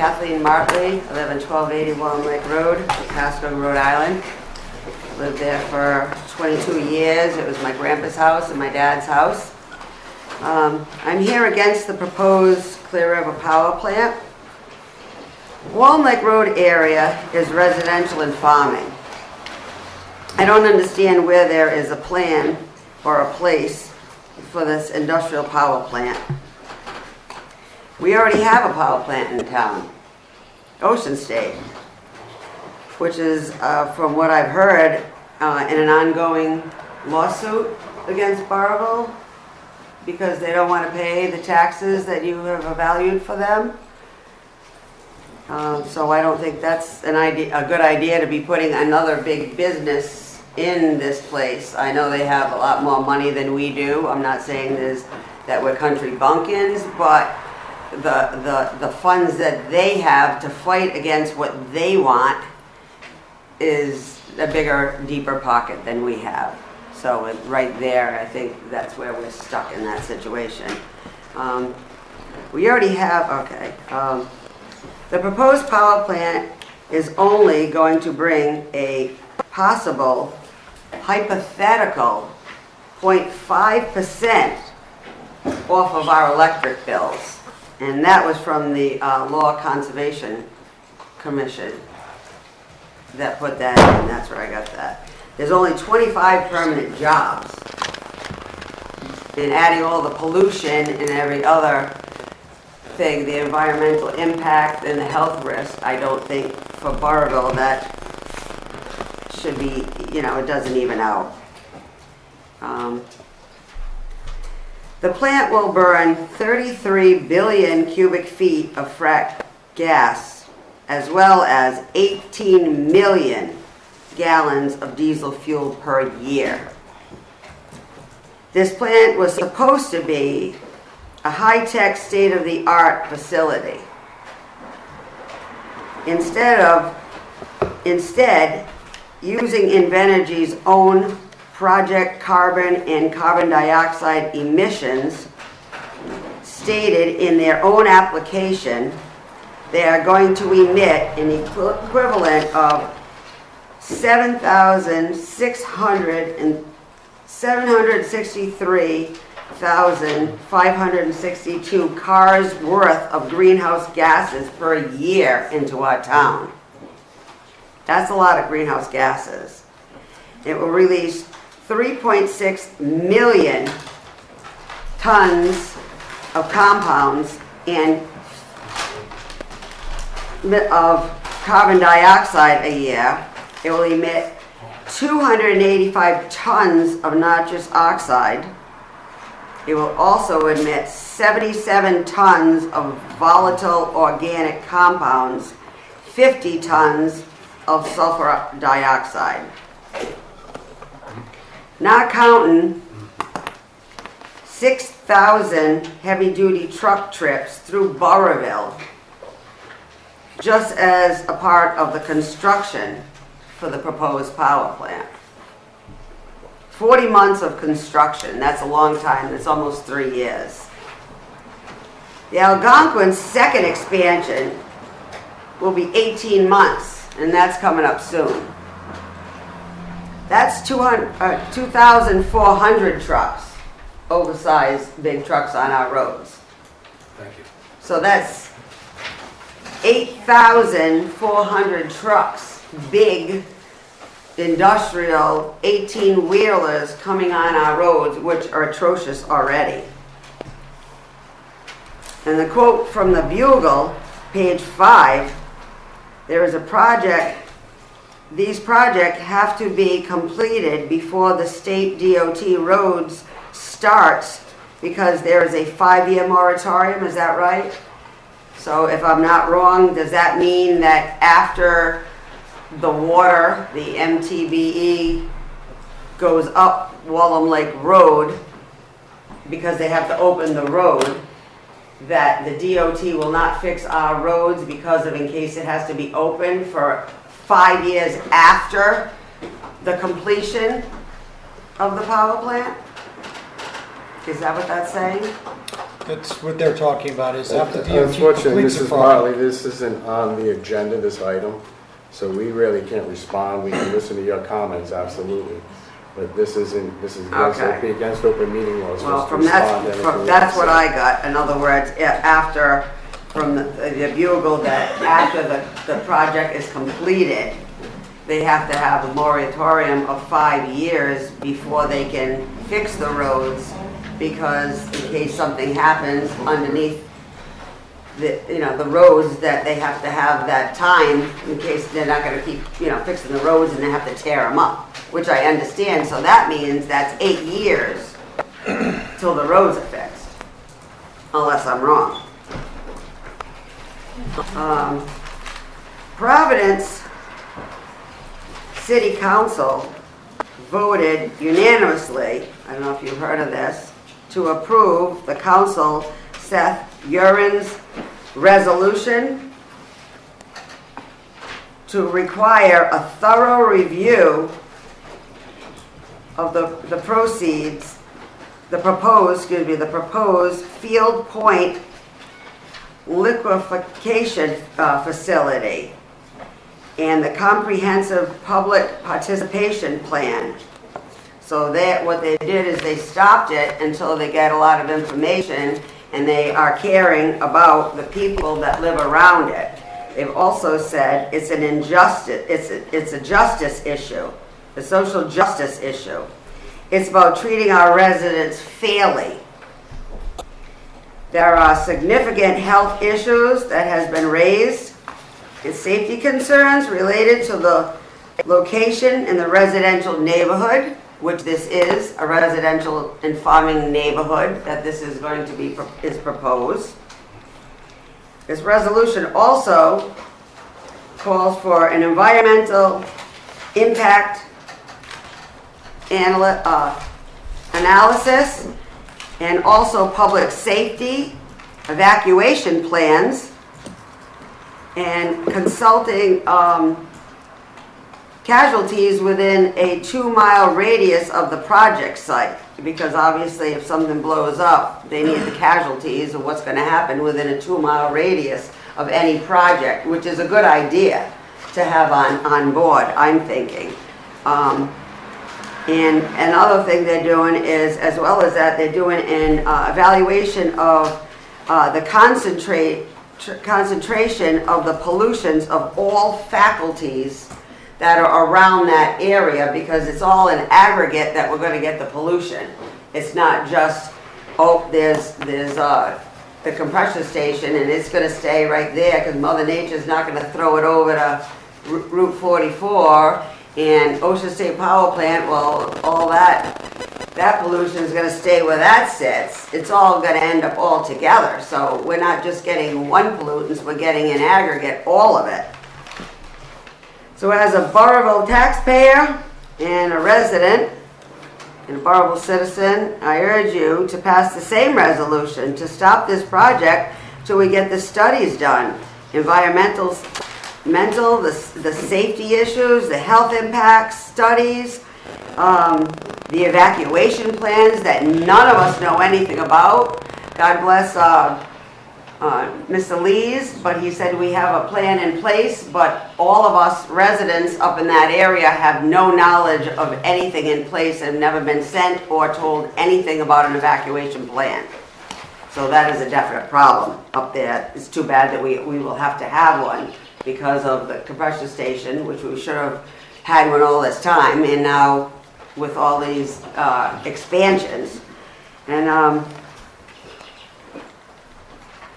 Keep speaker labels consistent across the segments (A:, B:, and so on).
A: Kathleen Martley. I live on 1280 Wallen Lake Road, Pasco, Rhode Island. Lived there for 22 years. It was my grandpa's house and my dad's house. I'm here against the proposed Clear River Power Plant. Wallen Lake Road area is residential and farming. I don't understand where there is a plan or a place for this industrial power plant. We already have a power plant in town, Ocean State, which is, from what I've heard, in an ongoing lawsuit against Burrillville because they don't want to pay the taxes that you have valued for them. So I don't think that's a good idea to be putting another big business in this place. I know they have a lot more money than we do. I'm not saying that we're country bumpkins, but the funds that they have to fight against what they want is a bigger, deeper pocket than we have. So right there, I think that's where we're stuck in that situation. We already have, okay. The proposed power plant is only going to bring a possible hypothetical 0.5% off of our electric bills. And that was from the Law Conservation Commission that put that in. That's where I got that. There's only 25 permanent jobs. And adding all the pollution and every other thing, the environmental impact and the health risk, I don't think for Burrillville that should be, it doesn't even out. The plant will burn 33 billion cubic feet of fracked gas, as well as 18 million gallons of diesel fuel per year. This plant was supposed to be a high-tech, state-of-the-art facility. Instead, using Invenergy's own project carbon and carbon dioxide emissions stated in their own application, they are going to emit an equivalent of 763,562 cars worth of greenhouse gases per year into our town. That's a lot of greenhouse gases. It will release 3.6 million tons of compounds and of carbon dioxide a year. It will emit 285 tons of nitrous oxide. It will also emit 77 tons of volatile organic compounds, 50 tons of sulfur dioxide. Not counting 6,000 heavy-duty truck trips through Burrillville, just as a part of the construction for the proposed power plant. 40 months of construction, that's a long time, that's almost 3 years. The Algonquin second expansion will be 18 months, and that's coming up soon. That's 2,400 trucks, oversized big trucks on our roads.
B: Thank you.
A: So that's 8,400 trucks, big industrial 18-wheelers coming on our roads, which are atrocious already. And the quote from the Bugle, page 5, there is a project. These projects have to be completed before the state DOT roads starts because there is a 5-year moratorium, is that right? So if I'm not wrong, does that mean that after the water, the MTBE, goes up Wallen Lake Road, because they have to open the road, that the DOT will not fix our roads because of in case it has to be open for 5 years after the completion of the power plant? Is that what that's saying?
B: That's what they're talking about, is after DOT
C: Unfortunately,
B: completes the
C: Mrs.
B: project.
C: Marley, this isn't on the agenda, this item, so we really can't respond. We can listen to your comments, absolutely. But this is
A: Okay.
C: against open meeting laws.
A: Well,
C: just to
A: from
C: respond to anything
A: that's what
C: said.
A: I got. In other words, after, from the bugle that after the project is completed, they have to have a moratorium of 5 years before they can fix the roads, because in case something happens underneath the roads, that they have to have that time in case they're not gonna keep, fixing the roads and they have to tear them up, which I understand. So that means that's 8 years till the roads are fixed, unless I'm wrong. Providence City Council voted unanimously, I don't know if you've heard of this, to approve the council Seth Urin's resolution to require a thorough review of the proceeds, the proposed Field Point liquefaction facility and the comprehensive public participation plan. So what they did is they stopped it until they get a lot of information, and they are caring about the people that live around it. They've also said it's an injustice, it's a justice issue, a social justice issue. It's about treating our residents fairly. There are significant health issues that has been raised and safety concerns related to the location in the residential neighborhood, which this is a residential and farming neighborhood that this is going to be is proposed. This resolution also calls for an environmental impact analysis and also public safety evacuation plans and consulting casualties within a 2-mile radius of the project site, because obviously if something blows up, they need the casualties of what's going to happen within a 2-mile radius of any project, which is a good idea to have on board, I'm thinking. And another thing they're doing is, as well as that, they're doing an evaluation of the concentration of the pollutions of all faculties that are around that area, because it's all in aggregate that we're going to get the pollution. It's not just, there's the compressor station and it's going to stay right there because Mother Nature's not going to throw it over to Route 44 and Ocean State Power Plant. Well, all that pollution is going to stay where that sits. It's all going to end up all together. So we're not just getting one pollutant, we're getting in aggregate all of it. So as a Burrillville taxpayer and a resident and a Burrillville citizen, I urge you to pass the same resolution to stop this project till we get the studies done. Mental, the safety issues, the health impacts studies, the evacuation plans that none of us know anything about. God bless Mr. Lees, but he said we have a plan in place, but all of us residents up in that area have no knowledge of anything in place and never been sent or told anything about an evacuation plan. So that is a definite problem up there. It's too bad that we will have to have one because of the compressor station, which we should have had one all this time, and now with all these expansions. And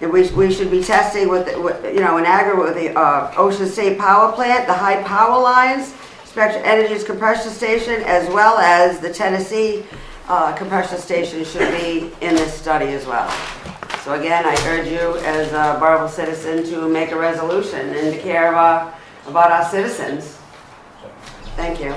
A: we should be testing with in aggregate with the Ocean State Power Plant, the high power lines, Spectrum Energy's compressor station, as well as the Tennessee compressor station should be in this study as well. So again, I urge you as a Burrillville citizen to make a resolution and to care about our citizens. Thank you.